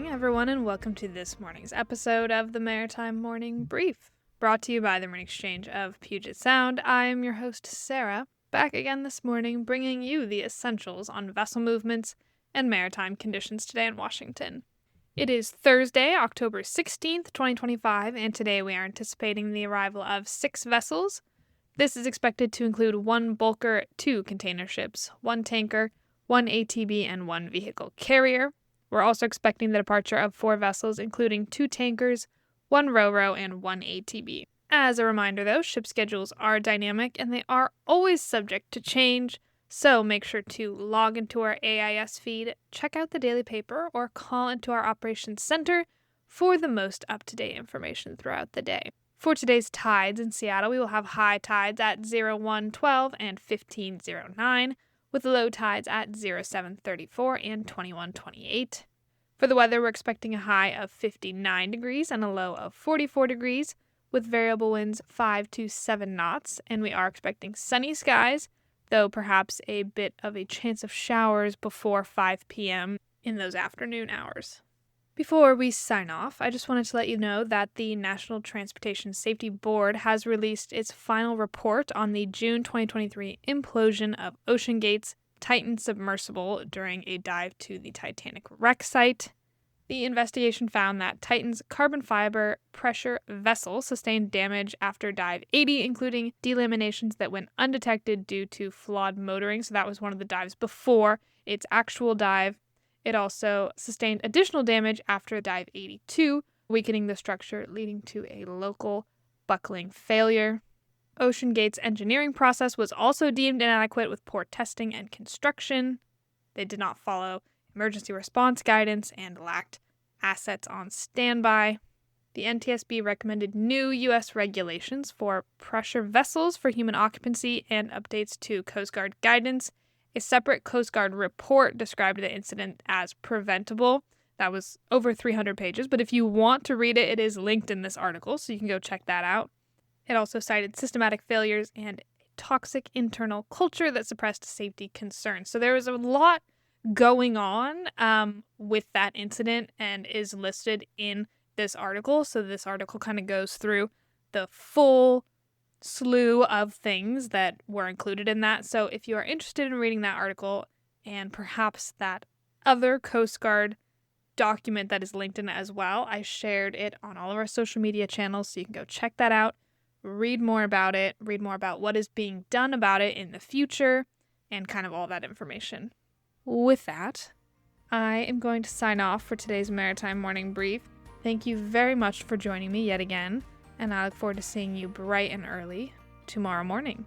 everyone, and welcome to this morning's episode of the Maritime Morning Brief, brought to you by the Marine Exchange of Puget Sound. I am your host, Sarah, back again this morning, bringing you the essentials on vessel movements and maritime conditions today in Washington. It is Thursday, October 16th, 2025, and today we are anticipating the arrival of 6 vessels. This is expected to include 1 bulker, 2 container ships, 1 tanker, 1 ATB, and 1 vehicle carrier. We're also expecting the departure of 4 vessels, including 2 tankers, 1 ro-ro, and 1 ATB. As a reminder, though, ship schedules are dynamic and they are always subject to change, so make sure to log into our AIS feed, check out the daily paper, or call into our operations center for the most up-to-date information throughout the day. For today's tides in Seattle, we will have high tides at 01:12 and 15:09, with low tides at 07:34 and 21:28. For the weather, we're expecting a high of 59 degrees and a low of 44 degrees, with variable winds 5 to 7 knots, and we are expecting sunny skies, though perhaps a bit of a chance of showers before 5 p.m. in those afternoon hours. Before we sign off, I just wanted to let you know that the National Transportation Safety Board has released its final report on the June 2023 implosion of OceanGate's Titan submersible during a dive to the Titanic wreck site. The investigation found that Titan's carbon fiber pressure vessel sustained damage after dive 80, including delaminations that went undetected due to flawed motoring. So that was one of the dives before its actual dive. It also sustained additional damage after dive 82, weakening the structure, leading to a local buckling failure. OceanGate's engineering process was also deemed inadequate with poor testing and construction. They did not follow emergency response guidance and lacked assets on standby. The NTSB recommended new U.S. regulations for pressure vessels for human occupancy and updates to Coast Guard guidance. A separate Coast Guard report described the incident as preventable. That was over 300 pages, but if you want to read it, it is linked in this article, so you can go check that out. It also cited systematic failures and a toxic internal culture that suppressed safety concerns. So there was a lot going on with that incident and is listed in this article. So this article kind of goes through the full slew of things that were included in that. So if you are interested in reading that article and perhaps that other Coast Guard document that is linked in it as well, I shared it on all of our social media channels, so you can go check that out, read more about it, read more about what is being done about it in the future, and kind of all that information. With that, I am going to sign off for today's Maritime Morning Brief. Thank you very much for joining me yet again, and I look forward to seeing you bright and early tomorrow morning.